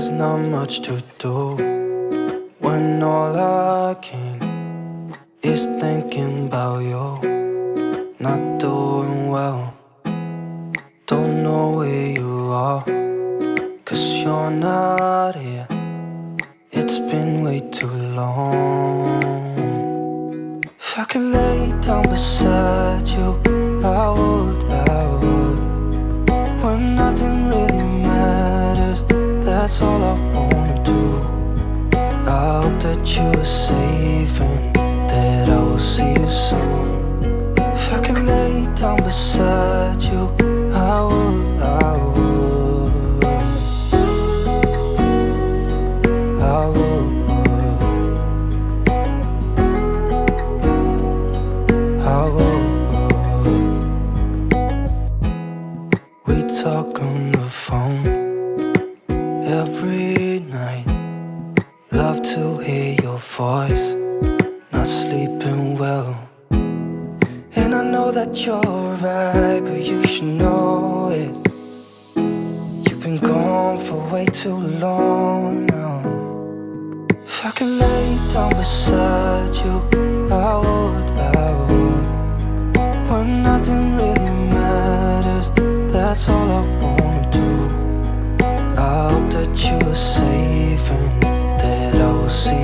there's not much to do when all I can is thinking about you. Not doing well, don't know where you are, 'cause you're not here. It's been way too long. If I could lay down beside you, I would, when nothing really matters, that's all I wanna do. I hope that you are safe and that I will see you soon. If I could lay down beside you, I would, I would, I would, I would. We talk on the phone every night. Love to hear your voice. Not sleeping well, and I know that you're right, but you should know it. You've been gone for way too long now. If I could lay down beside you, I would, when nothing really matters, that's all I wanna do. I hope that you are safe and that I will see